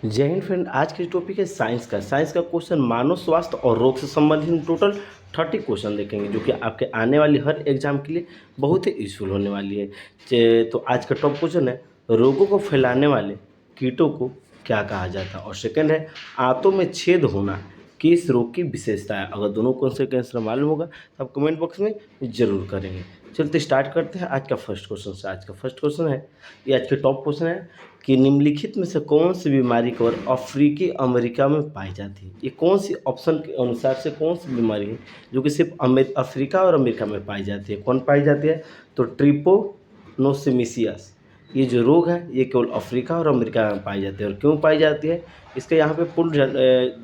जय हिंद फ्रेंड। आज की टॉपिक है साइंस का क्वेश्चन मानव स्वास्थ्य और रोग से संबंधित हम टोटल 30 क्वेश्चन देखेंगे जो कि आपके आने वाली हर एग्जाम के लिए बहुत ही यूजफुल होने वाली है। तो आज का टॉप क्वेश्चन है रोगों को फैलाने वाले कीटों को क्या कहा जाता है, और सेकंड है आंतों में छेद होना किस रोग की विशेषता है। अगर दोनों क्वेश्चन का आंसर मालूम होगा तो आप कमेंट बॉक्स में जरूर करेंगे। चलते स्टार्ट करते हैं आज का फर्स्ट क्वेश्चन से। आज का फर्स्ट क्वेश्चन है, ये आज के टॉप क्वेश्चन है कि निम्नलिखित में से कौन सी बीमारी केवल अफ्रीकी अमेरिका में पाई जाती है। ये कौन सी ऑप्शन के अनुसार से कौन सी बीमारी है जो कि सिर्फ अफ्रीका और अमेरिका में पाई जाती है। कौन पाई जाती है? तो ट्रिपोनोसोमियासिस ये जो रोग है ये केवल अफ्रीका और अमेरिका में पाई जाती है। और क्यों पाई जाती है इसका यहाँ पे पूर्ण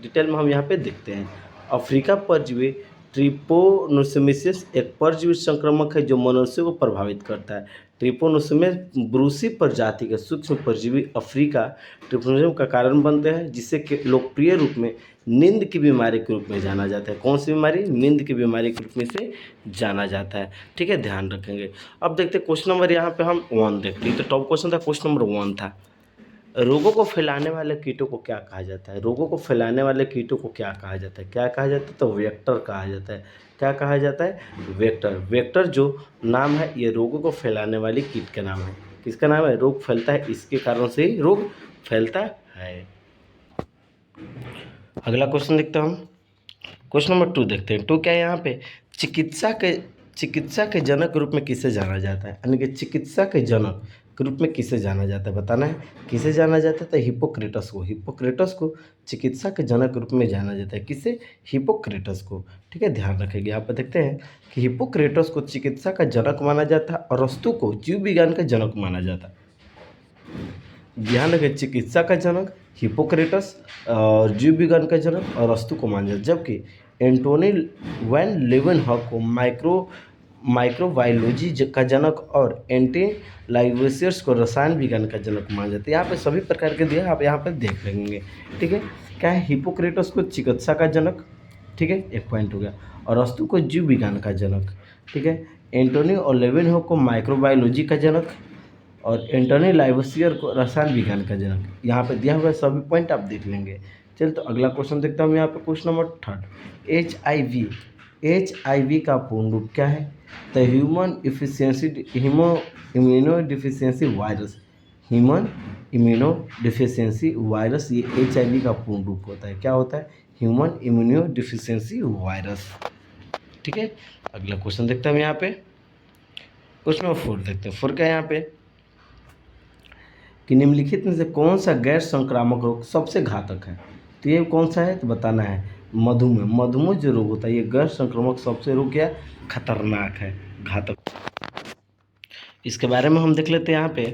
डिटेल में हम यहाँ पे देखते हैं। अफ्रीका परजीवी ट्रिपोनोसोमियासिस एक परजीवी संक्रमक है जो मनुष्य को प्रभावित करता है। ट्रिपोनोसोमिया ब्रूसी प्रजाति के सूक्ष्म परजीवी अफ्रीका ट्रिपोनोसोम का कारण बनते हैं, जिसे कि लोकप्रिय रूप में नींद की बीमारी के रूप में जाना जाता है। कौन सी बीमारी? नींद की बीमारी के रूप में से जाना जाता है। ठीक है, ध्यान रखेंगे। अब देखते हैं क्वेश्चन नंबर यहाँ पे हम 1 देखते हैं। तो टॉप क्वेश्चन था, क्वेश्चन नंबर 1 था रोगों को फैलाने वाले कीटों को क्या कहा जाता है। रोगों को फैलाने वाले कीटों को क्या कहा जाता है? क्या कहा जाता है? तो वेक्टर कहा जाता है। क्या कहा जाता है? वेक्टर। वेक्टर जो नाम है ये रोगों को फैलाने वाली कीट का नाम है। किसका नाम है? रोग फैलता है, इसके कारण से ही रोग फैलता है। अगला क्वेश्चन देखते हैं हम। क्वेश्चन नंबर 2 देखते हैं। 2 क्या है यहाँ पे? चिकित्सा के जनक के रूप में किसे जाना जाता है? यानी कि चिकित्सा के जनक के रूप में किसे जाना जाता है, बताना है। किसे जाना जाता है? तो हिप्पोक्रेटस को। हिप्पोक्रेटस को चिकित्सा के जनक के रूप में जाना जाता है। किसे? हिप्पोक्रेटस को। ठीक है, ध्यान रखेंगे। यहाँ पर देखते हैं कि हिप्पोक्रेटस को चिकित्सा का जनक माना जाता है और अरस्तु को जीव विज्ञान का जनक माना जाता है। ध्यान रखें, चिकित्सा का जनक हिप्पोक्रेटस और जीव विज्ञान का जनक और अरस्तु को माना जाता है, जबकि एंटोनी वैन लेeuwenhoek को माइक्रोबायोलॉजी का जनक और एंटी लाइवेसियर्स को रसायन विज्ञान का जनक माना जाता है। यहाँ पे सभी प्रकार के दिया आप यहाँ पे देख लेंगे। ठीक है, क्या है? हिप्पोक्रेटस को चिकित्सा का जनक, ठीक है, एक पॉइंट हो गया, और अरस्तु को जीव विज्ञान का जनक। ठीक है, एंटोनी और लेeuwenhoek को माइक्रोबायोलॉजी का जनक और एंटोनी लाइवेसियर को रसायन विज्ञान का जनक। यहाँ पे दिया हुआ है, सभी पॉइंट आप देख लेंगे। चलिए तो अगला क्वेश्चन देखता हूँ। यहाँ पे क्वेश्चन नंबर 3 HIV का पूर्ण रूप क्या है? The human immunodeficiency virus. Human immunodeficiency virus ये HIV का पूर्ण रूप होता है। क्या होता है? Human immunodeficiency virus. ठीक है, अगला क्वेश्चन देखते हैं हम यहाँ पे। क्वेश्चन नंबर 4 देखते हैं। 4 क्या है यहाँ पे कि निम्नलिखित में से कौन सा गैर संक्रामक रोग सबसे घातक है? तो ये कौन सा है तो बताना है। मधुमेह। मधुमेह जो रोग होता है ये गैर संक्रामक सबसे रोग क्या खतरनाक है, घातक। इसके बारे में हम देख लेते हैं। यहाँ पे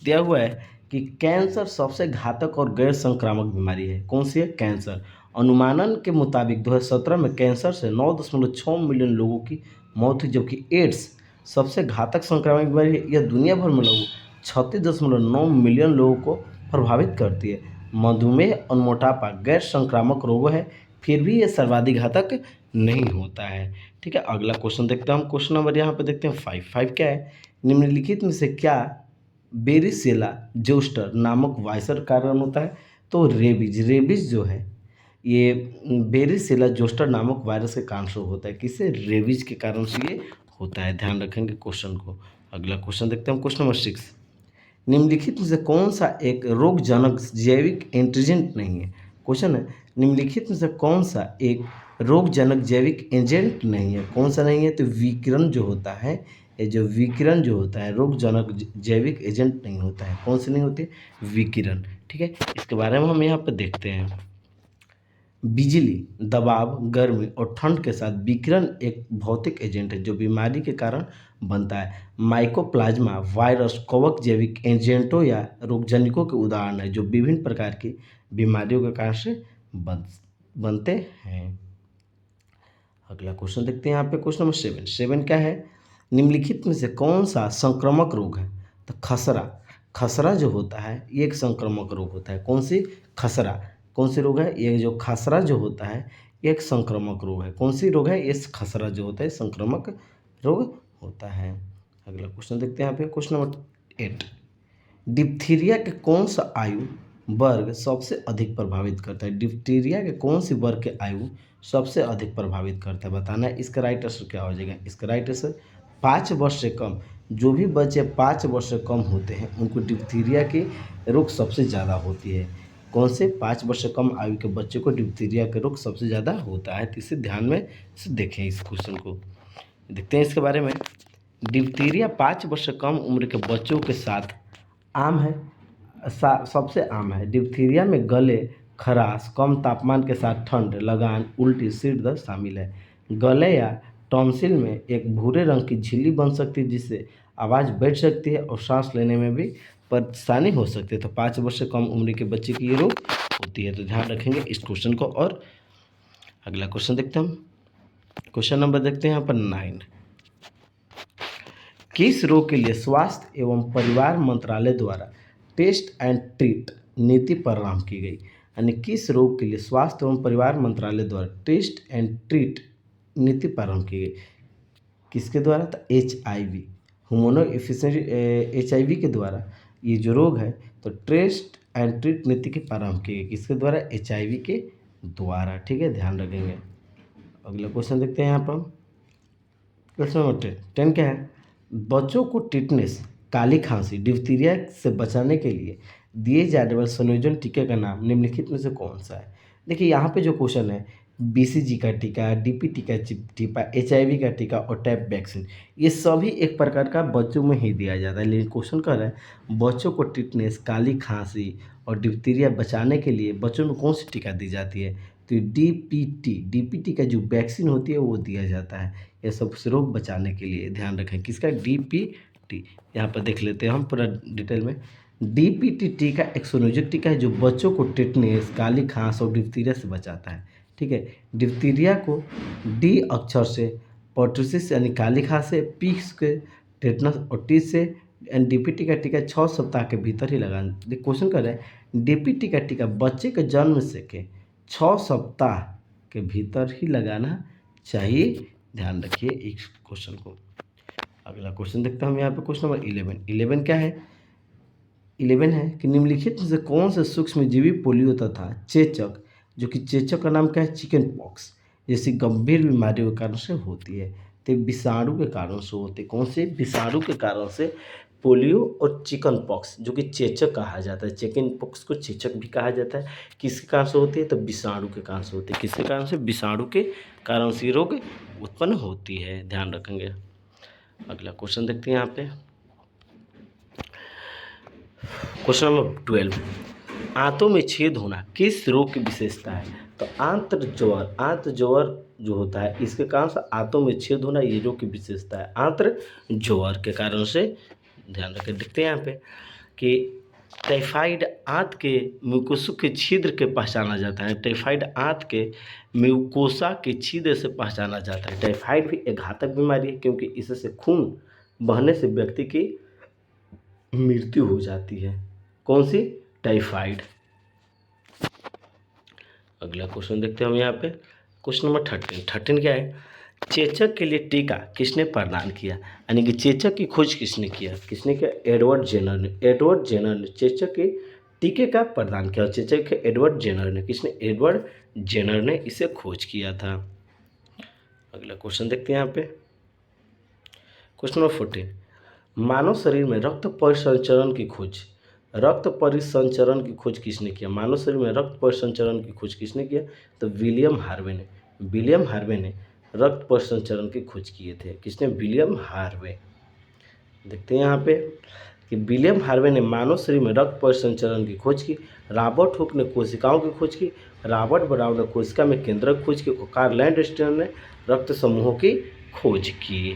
दिया हुआ है कि कैंसर सबसे घातक और गैर संक्रामक बीमारी है। कौन सी है? कैंसर। अनुमानन के मुताबिक 2017 में कैंसर से 9.6 मिलियन लोगों की मौत हुई, जबकि एड्स सबसे घातक संक्रामक बीमारी है। यह दुनिया भर में लगभग 36.9 मिलियन लोगों को प्रभावित करती है। मधुमेह और मोटापा गैर संक्रामक रोग है, फिर भी ये सर्वाधिक घातक नहीं होता है। ठीक है, अगला क्वेश्चन देखते हैं हम। क्वेश्चन नंबर यहाँ पे देखते हैं 5 क्या है? निम्नलिखित में से क्या बेरिसेला जोस्टर नामक वायरस का कारण होता है? तो रेबीज जो है ये बेरिसेला जोस्टर नामक वायरस के कारण से होता है। किससे? रेबीज के कारण से ये होता है। ध्यान रखेंगे क्वेश्चन को। अगला क्वेश्चन देखते हैं हम। क्वेश्चन नंबर 6 निम्नलिखित में से कौन सा एक रोगजनक जैविक एजेंट नहीं है? क्वेश्चन है निम्नलिखित में से कौन सा एक रोगजनक जैविक एजेंट नहीं है? कौन सा नहीं है? तो विकिरण जो होता है, ये जो विकिरण जो होता है रोगजनक जैविक एजेंट नहीं होता है। कौन सी नहीं होती? विकिरण। ठीक है, इसके बारे में हम यहाँ पर देखते हैं। बिजली, दबाव, गर्मी और ठंड के साथ विकिरण एक भौतिक एजेंट है जो बीमारी के कारण बनता है। माइकोप्लाज्मा, वायरस, कवक जैविक एजेंटों या रोगजनकों के उदाहरण है जो विभिन्न प्रकार की बीमारियों के कारण से बनते हैं। अगला क्वेश्चन देखते हैं यहाँ पे। क्वेश्चन नंबर 7 क्या है? निम्नलिखित में से कौन सा संक्रामक रोग है? तो खसरा। खसरा जो होता है ये एक संक्रामक रोग होता है। कौन सी? खसरा। कौन सी रोग है? ये जो खसरा जो होता है ये एक संक्रामक रोग है। कौन सी रोग है? ये खसरा जो होता है संक्रामक रोग होता है। अगला क्वेश्चन देखते हैं यहाँ पे। क्वेश्चन नंबर 8 डिप्थीरिया के कौन सा आयु वर्ग सबसे अधिक प्रभावित करता है? डिप्टीरिया के कौन सी वर्ग के आयु सबसे अधिक प्रभावित करता है? बताना है। इसका राइट आंसर क्या हो जाएगा? इसका राइट आंसर 5 वर्ष से कम। जो भी बच्चे 5 वर्ष से कम होते हैं उनको डिप्टीरिया की रोग सबसे ज़्यादा होती है। कौन से? 5 वर्ष से कम आयु के बच्चों को डिप्टीरिया का रोग सबसे ज़्यादा होता है। तो इसे ध्यान में इसे देखें, इस क्वेश्चन को देखते हैं इसके बारे में। डिप्टीरिया 5 वर्ष से कम उम्र के बच्चों के साथ आम है, सबसे आम है। डिप्थीरिया में गले, खराश, कम तापमान के साथ ठंड, लगान, उल्टी, सिर दर्द शामिल है। गले या टॉन्सिल में एक भूरे रंग की झिल्ली बन सकती है जिससे आवाज़ बैठ सकती है और सांस लेने में भी परेशानी हो सकती है। तो 5 वर्ष से कम उम्र के बच्चे की ये रोग होती है। तो ध्यान रखेंगे इस क्वेश्चन को। और अगला क्वेश्चन देखते हैं हम। क्वेश्चन नंबर देखते हैं यहाँ पर 9। किस रोग के लिए स्वास्थ्य एवं परिवार मंत्रालय द्वारा टेस्ट एंड ट्रीट नीति प्रारंभ की गई? यानी किस रोग के लिए स्वास्थ्य एवं परिवार मंत्रालय द्वारा टेस्ट एंड ट्रीट नीति प्रारंभ की गई? किसके द्वारा? तो HIV, ह्यूमनो एफिशिएंसी, HIV के द्वारा ये जो रोग है तो टेस्ट एंड ट्रीट नीति की प्रारंभ की गई। किसके द्वारा? HIV के द्वारा। ठीक है, ध्यान रखेंगे। अगला क्वेश्चन देखते हैं यहाँ पर। क्वेश्चन नंबर 10 क्या है? बच्चों को टिटनेस, काली खांसी, डिप्थीरिया से बचाने के लिए दिए जाने वाले संयोजन टीके का नाम निम्नलिखित में से कौन सा है? देखिए यहाँ पे जो क्वेश्चन है, BCG का टीका, DPT का टीका, HIV का टीका और टैप वैक्सीन, ये सभी एक प्रकार का बच्चों में ही दिया जाता है। लेकिन क्वेश्चन कर रहा है बच्चों को टिटनेस, काली खांसी और डिप्थीरिया बचाने के लिए बच्चों में कौन सी टीका दी जाती है? तो DPT का जो वैक्सीन होती है वो दिया जाता है ये सब से रोग बचाने के लिए। ध्यान रखें किसका? DPT। यहाँ पर देख लेते हैं हम पूरा डिटेल में। DPT टीका एक संयोजक टीका है जो बच्चों को टिटनेस, काली खांस और डिप्थीरिया से बचाता है। ठीक है, डिप्थीरिया को D अक्षर से पर्टुसिस यानी काली खांस से, P से टेटनस और T से। एंड DPT का टीका 6 सप्ताह के भीतर ही लगाना। क्वेश्चन कर रहे हैं DPT का टीका बच्चे के जन्म से के 6 सप्ताह के भीतर ही लगाना चाहिए। ध्यान रखिए इस क्वेश्चन को। अगला क्वेश्चन देखते हैं हम यहाँ पे। क्वेश्चन नंबर 11 क्या है? 11 है कि निम्नलिखित में से कौन से सूक्ष्मजीवी पोलियो तथा चेचक, जो कि चेचक का नाम क्या है? चिकन पॉक्स जैसी गंभीर बीमारियों के कारण से होती है। तो विषाणु के कारण से होती है। कौन से? विषाणु के कारण से पोलियो और चिकन पॉक्स, जो कि चेचक कहा जाता है। चिकन पॉक्स को चेचक भी कहा जाता है। किसके कारण से होती है? तो विषाणु के कारण से होती है। किसके कारण से? विषाणु के कारण से रोग उत्पन्न होती है। ध्यान रखेंगे। अगला क्वेश्चन देखते हैं यहाँ पे। क्वेश्चन नंबर 12, आंतों में छेद होना किस रोग की विशेषता है? तो आंत्र ज्वर जो होता है इसके कारण से आंतों में छेद होना ये रोग की विशेषता है। आंत्र ज्वर के कारण से। ध्यान रखें। देखते हैं यहाँ पे कि टाइफाइड आंत के म्यूकोसा के छिद्र के पहचाना जाता है। टाइफाइड आंत के म्यूकोसा के छिद्र से पहचाना जाता है। टाइफाइड भी एक घातक बीमारी है क्योंकि इससे खून बहने से व्यक्ति की मृत्यु हो जाती है। कौन सी? टाइफाइड। अगला क्वेश्चन देखते हैं हम यहाँ पे। क्वेश्चन नंबर 13 क्या है? चेचक के लिए टीका किसने प्रदान किया? यानी कि चेचक की खोज किसने किया? किसने किया? एडवर्ड जेनर ने चेचक के टीके का प्रदान किया। चेचक के एडवर्ड जेनर ने। किसने? एडवर्ड जेनर ने इसे खोज किया था। अगला क्वेश्चन देखते हैं यहाँ पे। क्वेश्चन नंबर 14, मानव शरीर में रक्त परिसंचरण की खोज किसने किया? मानव शरीर में रक्त परिसंचरण की खोज किसने किया? तो विलियम हार्वे ने रक्त परिसंचरण की खोज किए थे। किसने? William Harvey. देखते हैं यहाँ पे कि विलियम हार्वे ने मानव शरीर में रक्त परिसंचरण की खोज की। रॉबर्ट हुक ने कोशिकाओं की खोज की। रॉबर्ट ब्राउन ने कोशिका में केंद्रक खोज की। कार्ल लैंडस्टर ने रक्त समूहों की खोज की।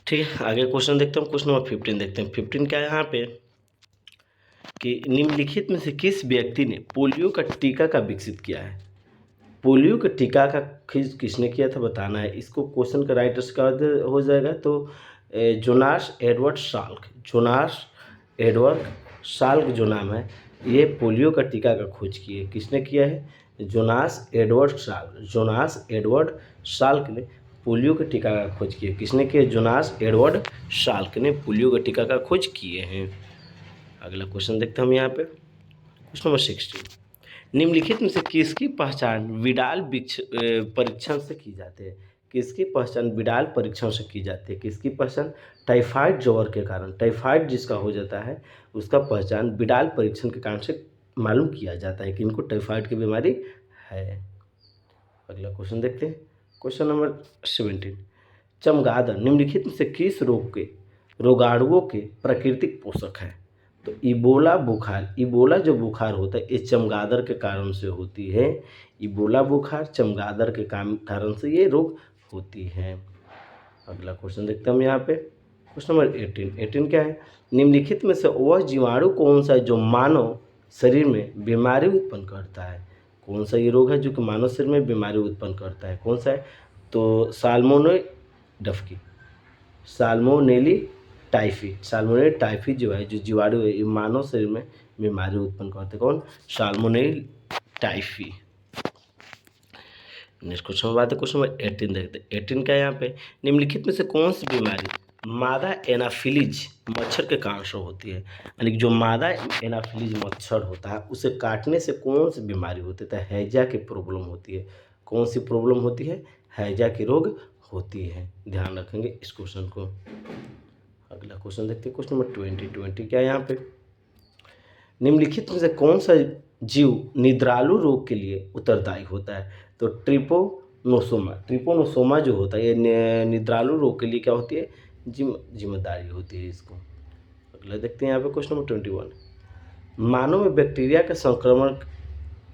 ठीक है, आगे क्वेश्चन देखते हैं। क्वेश्चन नंबर 15 देखते हैं। 15 क्या है यहाँ पे कि निम्नलिखित में से किस व्यक्ति ने पोलियो का टीका का विकसित किया है? पोलियो के टीका का खोज किसने किया था बताना है। इसको क्वेश्चन का राइट आंसर क्या हो जाएगा? तो जोनास एडवर्ड साल्क जो नाम है ये पोलियो का टीका का खोज किए। किसने किया है? जोनास एडवर्ड साल्क ने पोलियो के टीका का खोज किया। किसने किया? जोनास एडवर्ड साल्क ने पोलियो के टीका का खोज किए हैं। अगला क्वेश्चन देखते हैं हम यहाँ पे, क्वेश्चन नंबर 16। निम्नलिखित में से किसकी पहचान विडाल परीक्षण से की जाती है? किसकी पहचान विडाल परीक्षण से की जाती है? किसकी पहचान? टाइफाइड ज्वर के कारण, टाइफाइड जिसका हो जाता है उसका पहचान विडाल परीक्षण के कारण से मालूम किया जाता है कि इनको टाइफाइड की बीमारी है। अगला क्वेश्चन देखते हैं, क्वेश्चन नंबर 17। चमगादड़ निम्नलिखित में से किस रोग के रोगाणुओं के प्राकृतिक पोषक है? तो इबोला बुखार, इबोला जो बुखार होता है ये चमगादड़ के कारण से होती है। इबोला बुखार चमगादड़ के कारण से ये रोग होती है। अगला क्वेश्चन देखते हैं हम यहाँ पे, क्वेश्चन नंबर 18 क्या है? निम्नलिखित में से वह जीवाणु कौन सा है जो मानव शरीर में बीमारी उत्पन्न करता है? कौन सा ये रोग है जो कि मानव शरीर में बीमारी उत्पन्न करता है? कौन सा है? तो साल्मोनेल साल्मोनेली टाइफी, साल्मोनेल टाइफी जो है, जो जीवाणु है, ये मानव शरीर में बीमारी उत्पन्न करते हैं। कौन? साल्मोनेल टाइफी। नेक्स्ट क्वेश्चन बात है, क्वेश्चन नंबर 18 देखते हैं। 18 क्या है यहाँ पे? निम्नलिखित में से कौन सी बीमारी मादा एनाफिलीज मच्छर के कारण से होती है? यानी कि जो मादा एनाफिलीज मच्छर होता है उसे काटने से कौन सी बीमारी होती है? तो हैजा की प्रॉब्लम होती है। कौन सी प्रॉब्लम होती है? हैजा की रोग होती है। ध्यान रखेंगे इस क्वेश्चन को। अगला क्वेश्चन देखते हैं, क्वेश्चन नंबर 20 क्या है यहाँ पे? निम्नलिखित में से कौन सा जीव निद्रालु रोग के लिए उत्तरदायी होता है? तो ट्रिपोनोसोमा जो होता है ये निद्रालु रोग के लिए क्या होती है? जिम्मेदारी होती है इसको। अगला देखते हैं यहाँ पे, क्वेश्चन नंबर 21। मानव में बैक्टीरिया के संक्रमण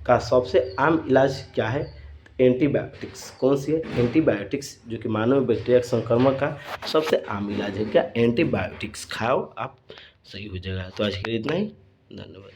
का सबसे आम इलाज क्या है? एंटीबायोटिक्स। कौन सी है? एंटीबायोटिक्स, जो कि मानव में बैक्टीरिया के संक्रमण का सबसे आम इलाज है। क्या? एंटीबायोटिक्स खाओ आप, सही हो जाएगा। तो आज के लिए इतना ही, धन्यवाद।